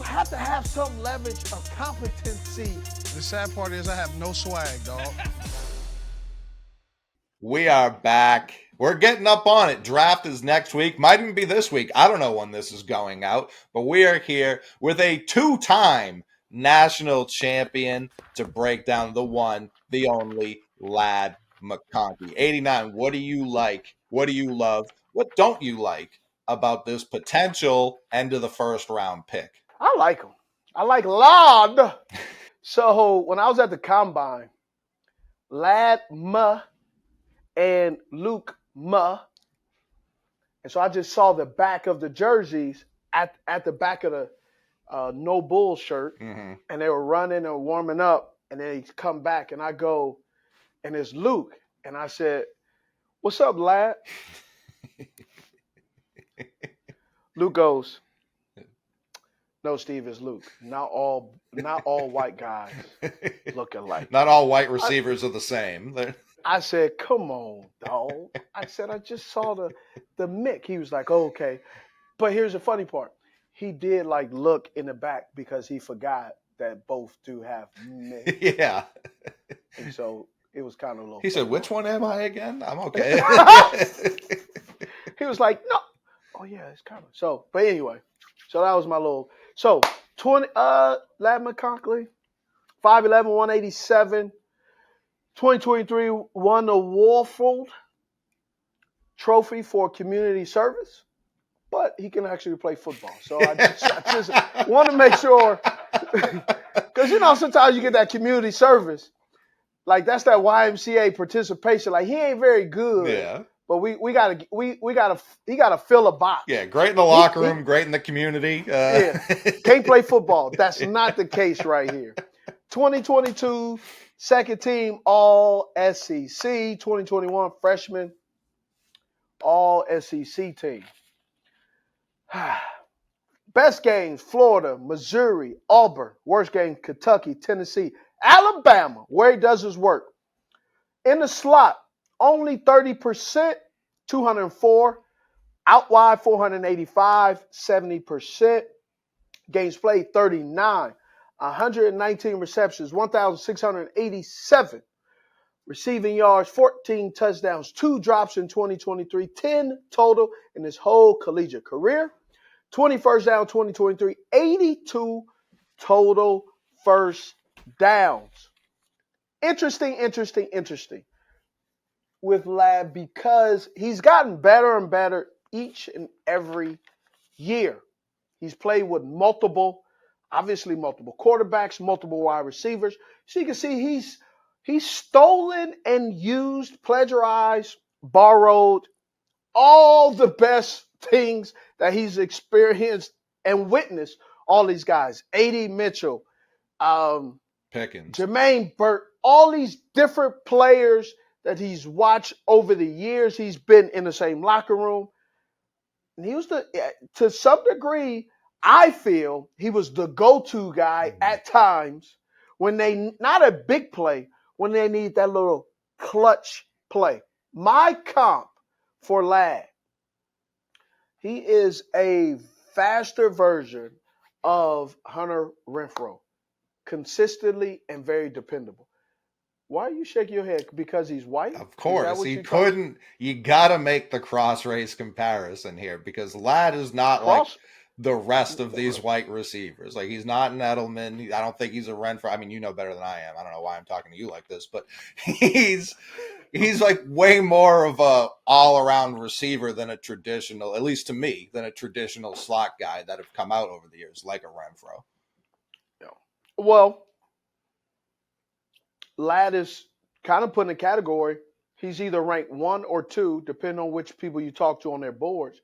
have to have some leverage of competency. The sad part is I have no swag, dog. We are back. We're getting up on it. Draft is next week. Might even be this week. I don't know when this is going out, but we are here with a two-time national champion to break down the one, the only Ladd McConkey. 89, what do you like? What do you love? What don't you like about this potential end of the first round pick? I like him. I like Ladd. So when I was at the combine, Ladd and Luke and so I just saw the back of the jerseys at the back of the No Bull shirt, Mm-hmm. and they were running and warming up, and then he come back, and I go, and it's Luke, and I said, "What's up, Ladd?" Luke goes, "No, Steve, it's Luke. Not all white guys look alike." Not all white receivers are the same. I said, "Come on, dog." I said, "I just saw the Mick." He was like, oh, "Okay," but here's the funny part. He did like look in the back because he forgot that both do have Mick, Yeah. and so it was kind of a little. He said, "Which one am I again? I'm okay." He was like, "No, oh yeah, it's kind of so." But anyway, so that was my little. So 20. Ladd McConkey, 5'11", 187. 2023 won the Warfield Trophy for community service, but he can actually play football. So I just want to make sure, because sometimes you get that community service, like that's that YMCA participation. Like he ain't very good, Yeah. but he gotta fill a box. Yeah, great in the locker room, great in the community. Yeah, can't play football. That's not the case right here. 2022 second team All SEC. 2021 freshman All SEC team. Best games: Florida, Missouri, Auburn. Worst game: Kentucky, Tennessee, Alabama, where he does his work. In the slot, only 30%, 204. Out wide, 485, 70%. Games played, 39. 119 receptions, 1,687. Receiving yards, 14 touchdowns, 2 drops in 2023, 10 total in his whole collegiate career. 20 first down, 2023, 82 total first downs. Interesting with Ladd because he's gotten better and better each and every year. He's played with multiple quarterbacks, multiple wide receivers. So you can see he's stolen and used, plagiarized, borrowed all the best things that he's experienced and witnessed. All these guys, A.D. Mitchell, Pickens, Jermaine Burt, all these different players that he's watched over the years. He's been in the same locker room. And he was to some degree, I feel he was the go-to guy at times when not a big play, when they need that little clutch play. My comp for Ladd, he is a faster version of Hunter Renfrow, consistently and very dependable. Why are you shaking your head? Because he's white? Of course. You got to make the cross race comparison here because Ladd is not like the rest of these white receivers. Like he's not an Edelman. I don't think he's a Renfrow. I mean, you know better than I am. I don't know why I'm talking to you like this, but he's like way more of a all-around receiver than a traditional, at least to me, than a traditional slot guy that have come out over the years, like a Renfrow. Yeah. Well, Ladd is kind of put in a category. He's either ranked 1 or 2, depending on which people you talk to on their boards,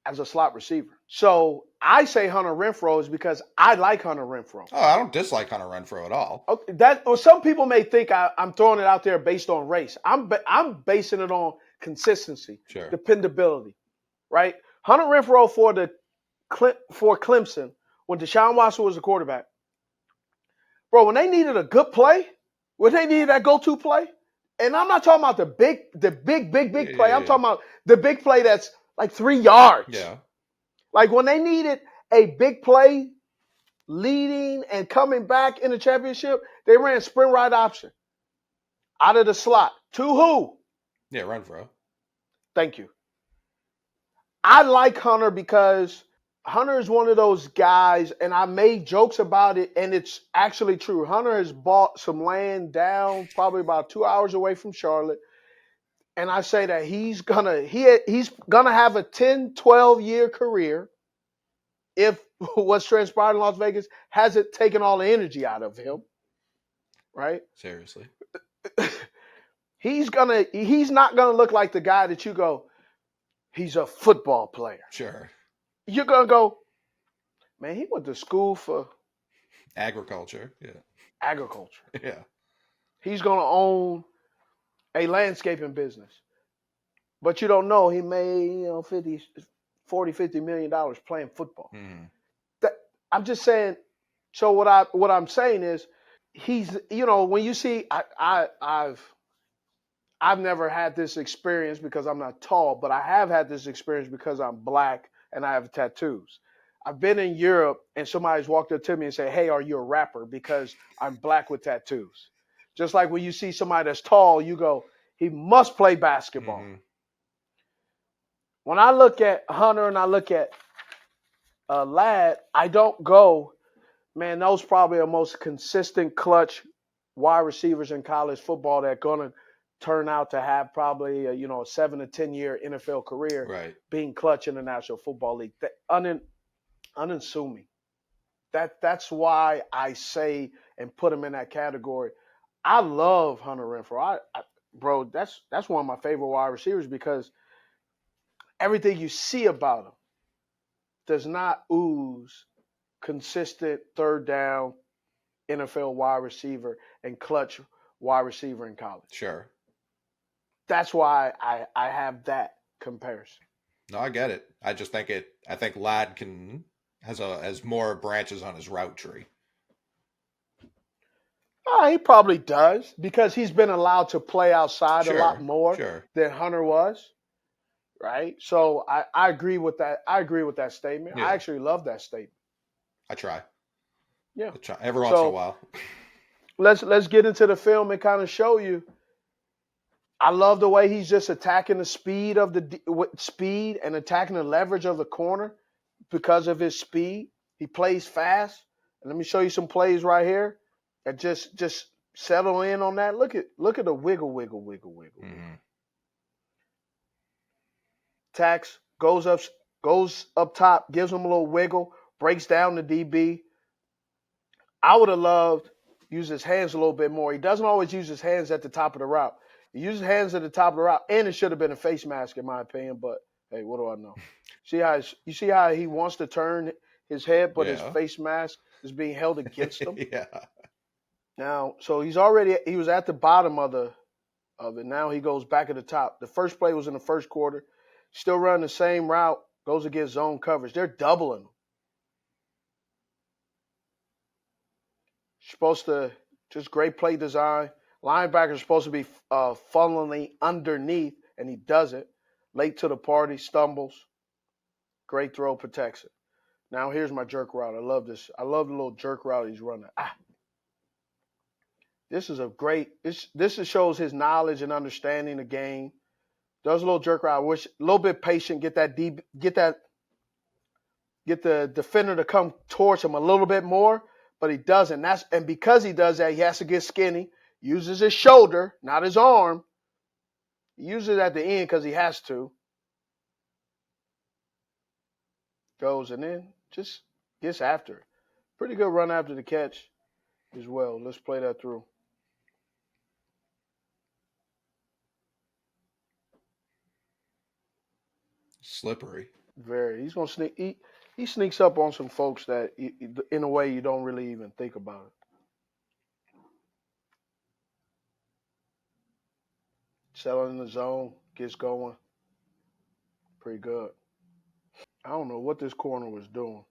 as a slot receiver. So I say Hunter Renfrow is because I like Hunter Renfrow. Oh, I don't dislike Hunter Renfrow at all. Okay, some people may think I'm throwing it out there based on race. I'm basing it on consistency, sure, dependability, right? Hunter Renfrow for Clemson when Deshaun Watson was the quarterback. Bro, when they needed a good play, when they needed that go-to play, and I'm not talking about the big play. I'm talking about the big play that's like 3 yards. Yeah. Like when they needed a big play leading and coming back in the championship, they ran sprint right option out of the slot. To who? Yeah, Renfro. Thank you. I like Hunter because Hunter is one of those guys, and I made jokes about it, and it's actually true. Hunter has bought some land down probably about 2 hours away from Charlotte. And I say that he's gonna have a 10, 12-year career if what's transpired in Las Vegas hasn't taken all the energy out of him. Right? Seriously. He's not gonna look like the guy that you go, he's a football player. Sure. You're gonna go, man, he went to school for agriculture. Yeah. Agriculture. Yeah. He's gonna own a landscaping business. But you don't know he made, $50 million playing football. Mm-hmm. I'm just saying. So what I'm saying is, he's, when you see, I've never had this experience because I'm not tall, but I have had this experience because I'm black and I have tattoos. I've been in Europe and somebody's walked up to me and said, "Hey, are you a rapper?" Because I'm black with tattoos. Just like when you see somebody that's tall, you go, he must play basketball. Mm-hmm. When I look at Hunter and I look at Ladd, I don't go, man, those probably are most consistent clutch wide receivers in college football that are going to turn out to have probably a 7 to 10 year NFL career, right, being clutch in the National Football League. Unassuming. That's why I say and put him in that category. I love Hunter Renfrow. Bro, that's one of my favorite wide receivers because everything you see about him does not ooze consistent third down NFL wide receiver and clutch wide receiver in college. Sure. That's why I have that comparison. No, I get it. I just think I think Ladd has more branches on his route tree. He probably does because he's been allowed to play outside a lot more than Hunter was. Right? So I agree with that. I agree with that statement. Yeah. I actually love that statement. I try. Yeah. I try every once in a while. Let's get into the film and kind of show you. I love the way he's just attacking the speed of speed and attacking the leverage of the corner because of his speed. He plays fast. And let me show you some plays right here. And just settle in on that. Look at the wiggle. Mm-hmm. Tax goes up top, gives him a little wiggle, breaks down the DB. I would have loved use his hands a little bit more. He doesn't always use his hands at the top of the route. He uses hands at the top of the route, and it should have been a face mask in my opinion. But hey, what do I know? You see how he wants to turn his head, but his face mask is being held against him. Yeah. Now, so he was at the bottom of it. Now he goes back at the top. The first play was in the first quarter. Still running the same route. Goes against zone coverage. They're doubling him. Supposed to just great play design. Linebacker's supposed to be funneling underneath, and he doesn't. Late to the party, stumbles. Great throw, protects it. Now here's my jerk route. I love this. I love the little jerk route he's running. This is a great. This shows his knowledge and understanding the game. Does a little jerk route. Wish a little bit patient. Get the defender to come towards him a little bit more, but he doesn't. And because he does that, he has to get skinny. Uses his shoulder, not his arm. He uses it at the end because he has to. Goes and then just gets after it. Pretty good run after the catch as well. Let's play that through. Slippery. Very. He's gonna sneak. He sneaks up on some folks that, in a way, you don't really even think about it. Settling in the zone, gets going. Pretty good. I don't know what this corner was doing.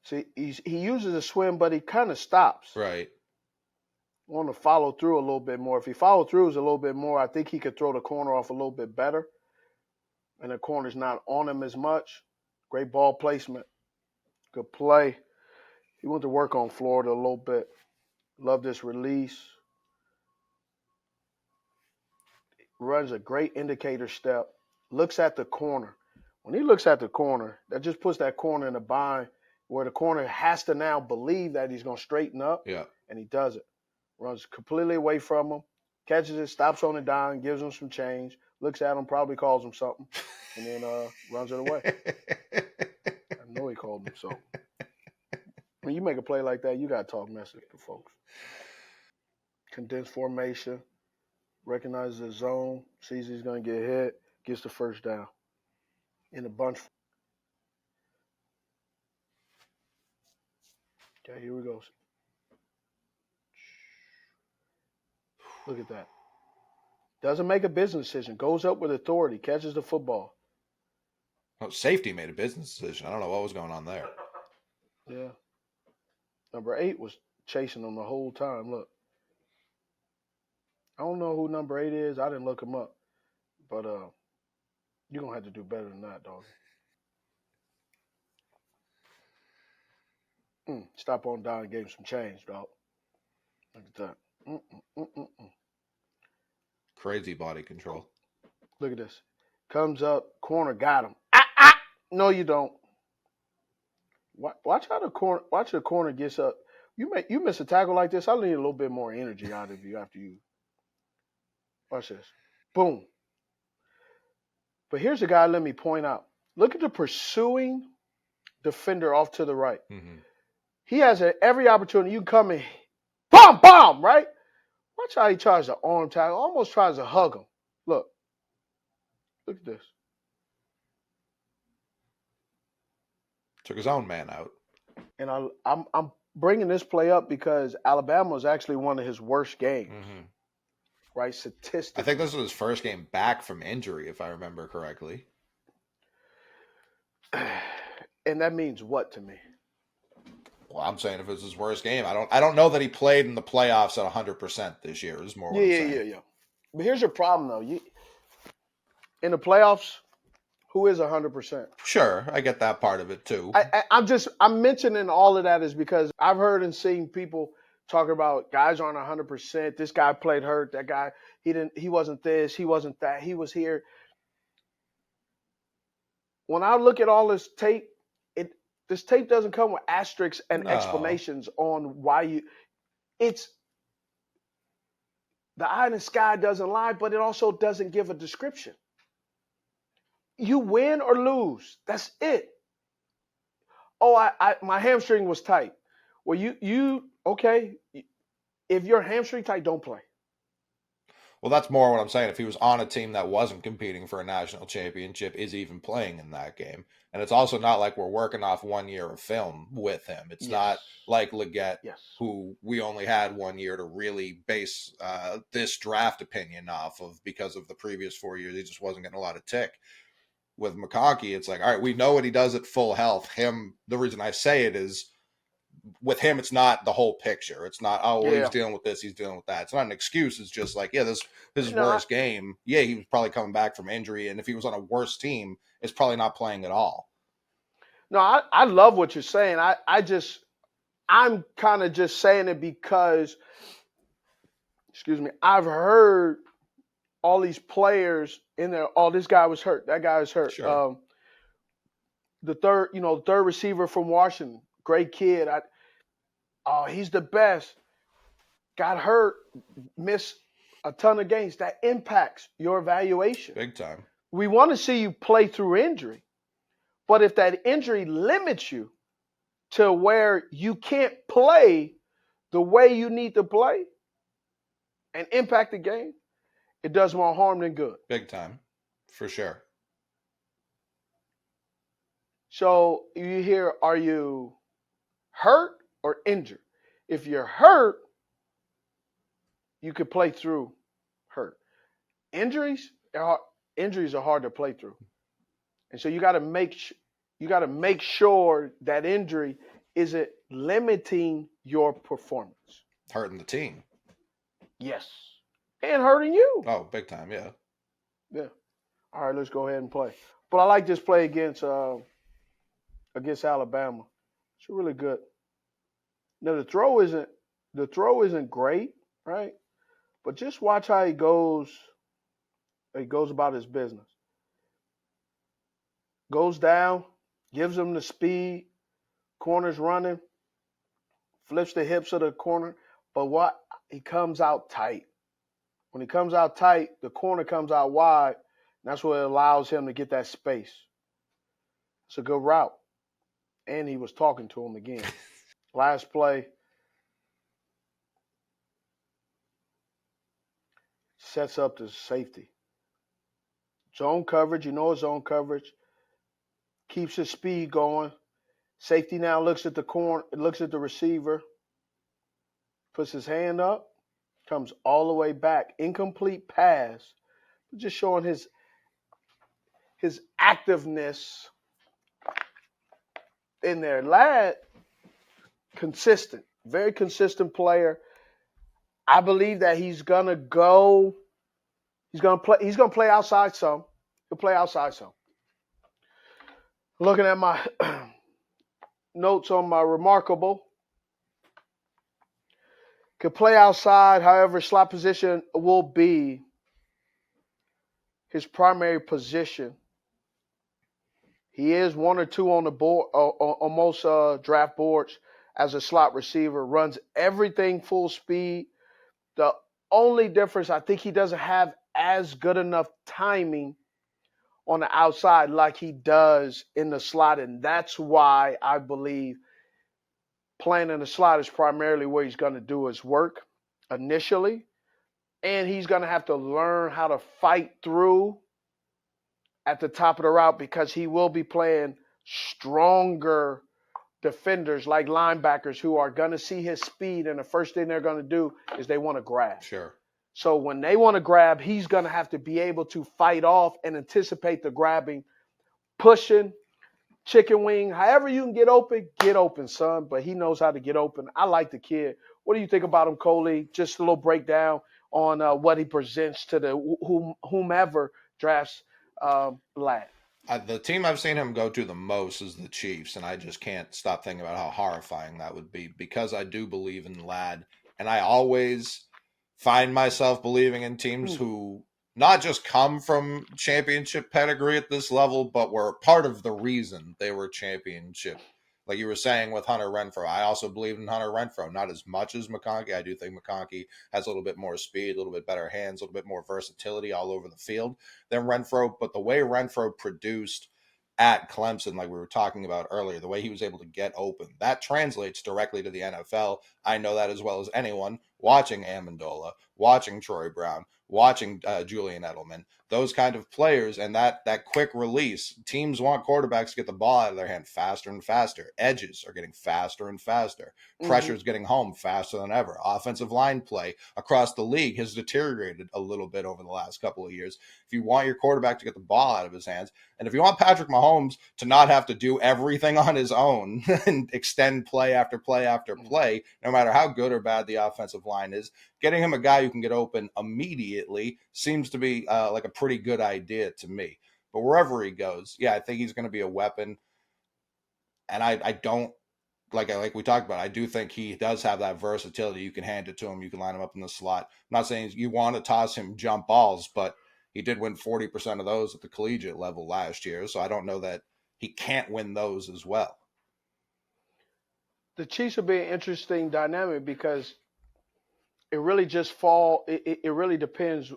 See, he uses a swim, but he kind of stops. Right. Want to follow through a little bit more. If he followed through a little bit more, I think he could throw the corner off a little bit better. And the corner's not on him as much. Great ball placement. Good play. He went to work on Florida a little bit. Love this release. Runs a great indicator step. Looks at the corner. When he looks at the corner, that just puts that corner in a bind where the corner has to now believe that he's going to straighten up, Yeah. and he does it. Runs completely away from him, catches it, stops on the dime, gives him some change, looks at him, probably calls him something, and then runs it away. I know he called him something. When you make a play like that, you got to talk message to folks. Condensed formation, recognizes the zone, sees he's going to get hit, gets the first down. In a bunch. Okay, here we go. Look at that. Doesn't make a business decision. Goes up with authority. Catches the football. Oh, safety made a business decision. I don't know what was going on there. Yeah. Number 8 was chasing him the whole time. Look. I don't know who number 8 is. I didn't look him up. But you're going to have to do better than that, dog. Stop on down and gave him some change, dog. Look at that. Crazy body control. Look at this. Comes up, corner, got him. No, you don't. Watch how the corner gets up. You miss a tackle like this, I need a little bit more energy out of you after you. Watch this. Boom. But here's the guy let me point out. Look at the pursuing defender off to the right. Mm-hmm. He has every opportunity. You can come in, bomb, right? Watch how he tries to arm tackle, almost tries to hug him. Look at this. Took his own man out. And I'm bringing this play up because Alabama was actually one of his worst games, right? Statistically. I think this was his first game back from injury, if I remember correctly. And that means what to me? Well, I'm saying if it was his worst game, I don't know that he played in the playoffs at 100% this year. Is more what I'm saying. Yeah. But here's your problem though. In the playoffs, who is 100%? Sure, I get that part of it too. I'm mentioning all of that is because I've heard and seen people talk about guys aren't 100%. This guy played hurt. That guy he wasn't this. He wasn't that. He was here. When I look at all this tape, this tape doesn't come with asterisks and explanations on why it's the eye in the sky doesn't lie, but it also doesn't give a description. You win or lose. That's it. Oh, my hamstring was tight. Well, you okay. If your hamstring tight, don't play. Well, that's more what I'm saying. If he was on a team that wasn't competing for a national championship, is even playing in that game. And it's also not like we're working off 1 year of film with him. It's not like Leggett, who we only had 1 year to really base this draft opinion off of because of the previous 4 years. He just wasn't getting a lot of tick. With McConkey, it's like, all right, we know what he does at full health. The reason I say it is with him, it's not the whole picture. It's not, he's dealing with this, he's dealing with that. It's not an excuse. It's just like, this is his worst game. Yeah, he was probably coming back from injury. And if he was on a worse team, it's probably not playing at all. No, I love what you're saying. I'm kind of just saying it because, I've heard all these players in there, this guy was hurt, that guy was hurt. Sure. The third receiver from Washington, great kid. He's the best. Got hurt, missed a ton of games. That impacts your evaluation. Big time. We want to see you play through injury. But if that injury limits you to where you can't play the way you need to play and impact the game, it does more harm than good. Big time. For sure. So you hear, are you hurt or injured? If you're hurt, you could play through hurt. Injuries are hard to play through. And so you got to make sure that injury isn't limiting your performance. Hurting the team. Yes. And hurting you. Oh, big time, yeah. Yeah. All right, let's go ahead and play. But I like this play against against Alabama. It's really good. Now the throw isn't great, right? But just watch how he goes about his business. Goes down, gives him the speed, corners running, flips the hips of the corner. But what he comes out tight. When he comes out tight, the corner comes out wide. And that's what allows him to get that space. It's a good route. And he was talking to him again. Last play, sets up the safety. Zone coverage, it's zone coverage. Keeps his speed going. Safety now looks at the corner, looks at the receiver, puts his hand up, comes all the way back. Incomplete pass. Just showing his activeness in there. Ladd, consistent, very consistent player. I believe that he's gonna play outside some. He'll play outside some. Looking at my notes on my remarkable. Could play outside, however, slot position will be his primary position. He is 1 or 2 on the board, on most draft boards as a slot receiver. Runs everything full speed. The only difference, I think he doesn't have as good enough timing on the outside like he does in the slot, and that's why I believe playing in the slot is primarily where he's going to do his work initially, and he's going to have to learn how to fight through at the top of the route because he will be playing stronger defenders like linebackers who are going to see his speed, and the first thing they're going to do is they want to grab. Sure. So when they want to grab, he's going to have to be able to fight off and anticipate the grabbing, pushing, chicken wing, however you can get open, son. But he knows how to get open. I like the kid. What do you think about him, Coley? Just a little breakdown on what he presents to the whomever drafts Ladd. The team I've seen him go to the most is the Chiefs, and I just can't stop thinking about how horrifying that would be because I do believe in Ladd, and I always find myself believing in teams who not just come from championship pedigree at this level, but were part of the reason they were championship. Like you were saying with Hunter Renfrow, I also believe in Hunter Renfrow, not as much as McConkey. I do think McConkey has a little bit more speed, a little bit better hands, a little bit more versatility all over the field than Renfrow. But the way Renfrow produced at Clemson, like we were talking about earlier, the way he was able to get open, that translates directly to the NFL. I know that as well as anyone watching Amendola, watching Troy Brown, watching Julian Edelman, those kind of players, and that quick release. Teams want quarterbacks to get the ball out of their hand faster and faster. Edges are getting faster and faster. Pressure's getting home faster than ever. Offensive line play across the league has deteriorated a little bit over the last couple of years. If you want your quarterback to get the ball out of his hands, and if you want Patrick Mahomes to not have to do everything on his own and extend play after play after play, no matter how good or bad the offensive line is, getting him a guy who can get open immediately seems to be like a pretty good idea to me. But wherever he goes, I think he's going to be a weapon. And I don't, like we talked about, I do think he does have that versatility. You can hand it to him. You can line him up in the slot. I'm not saying you want to toss him jump balls, but he did win 40% of those at the collegiate level last year. So I don't know that he can't win those as well. The Chiefs will be an interesting dynamic because it really really depends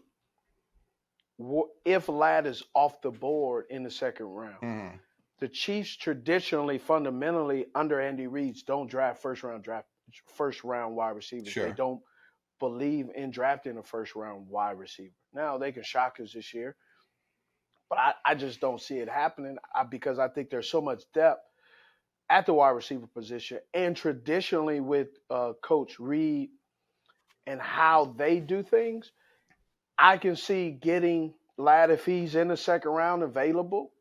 if Ladd is off the board in the second round. The Chiefs traditionally, fundamentally, under Andy Reid, don't draft first round wide receivers. Sure. They don't believe in drafting a first round wide receiver. Now they can shock us this year, but I just don't see it happening because I think there's so much depth at the wide receiver position, and traditionally with Coach Reid and how they do things, I can see getting Ladd if he's in the second round available.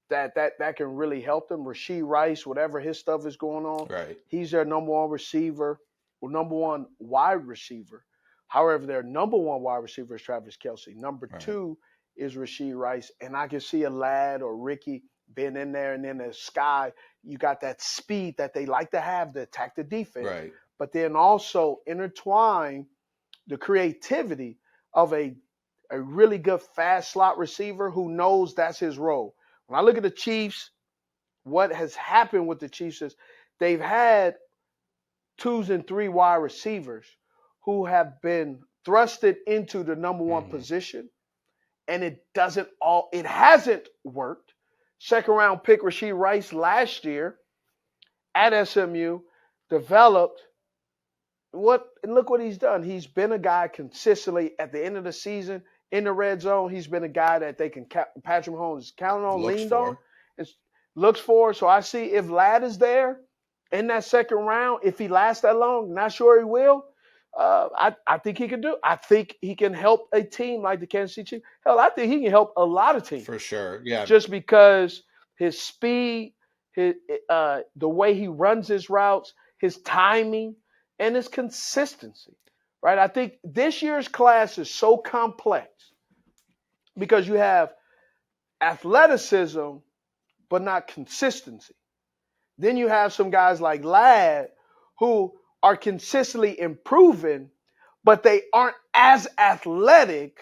That can really help them. Rashee Rice, whatever his stuff is going on, right? He's their number one receiver, or number one wide receiver. However, their number one wide receiver is Travis Kelce. Number two is Rashee Rice, and I can see a Ladd or Ricky being in there, and then the Sky, you got that speed that they like to have to attack the defense, Right. but then also intertwine the creativity of a really good fast slot receiver who knows that's his role. When I look at the Chiefs, what has happened with the Chiefs is they've had 2s and 3 wide receivers who have been thrusted into the number one position, and it hasn't worked. Second round pick Rashee Rice last year at SMU developed and look what he's done. He's been a guy consistently at the end of the season in the red zone. He's been a guy that they can Patrick Mahomes is counting on, leaned on, and looks for. So I see if Ladd is there in that second round, if he lasts that long, not sure he will. I think he can do. I think he can help a team like the Kansas City Chiefs. Hell, I think he can help a lot of teams For sure. Yeah. just because his speed, the way he runs his routes, his timing, and his consistency. Right? I think this year's class is so complex because you have athleticism, but not consistency. Then you have some guys like Ladd who are consistently improving, but they aren't as athletic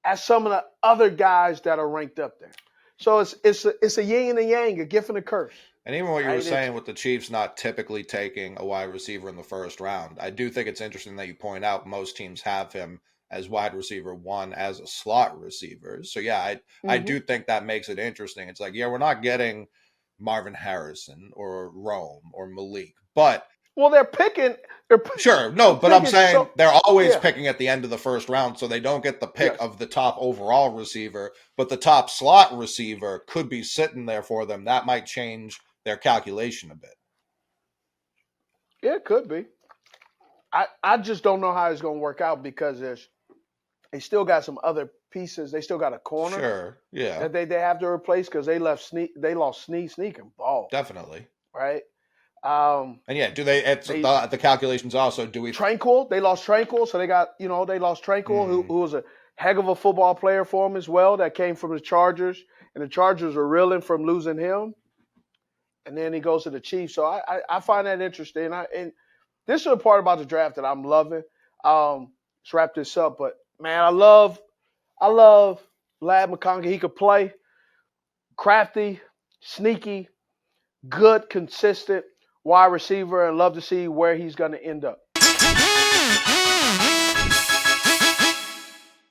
as some of the other guys that are ranked up there. So it's a yin and a yang, a gift and a curse. And even what you were saying with the Chiefs not typically taking a wide receiver in the first round, I do think it's interesting that you point out most teams have him as wide receiver 1 as a slot receiver. So, yeah, I do think that makes it interesting. It's like, yeah, we're not getting Marvin Harrison or Rome or Malik, but well, they're picking. Sure, no, but I'm saying they're always picking at the end of the first round, so they don't get the pick of the top overall receiver, but the top slot receiver could be sitting there for them. That might change their calculation a bit. Yeah, it could be. I just don't know how it's going to work out because they still got some other pieces. They still got a corner. Sure, yeah. That they have to replace because they lost Sneak and Ball. Definitely. Right? And yeah, the calculations also, do we Tranquil, they lost Tranquil, so they lost Tranquil, who was a heck of a football player for them as well, that came from the Chargers, and the Chargers are reeling from losing him. And then he goes to the Chiefs. So I find that interesting. And this is the part about the draft that I'm loving. Let's wrap this up. But man, I love Ladd McConkey. He could play. Crafty, sneaky, good, consistent wide receiver, and love to see where he's going to end up.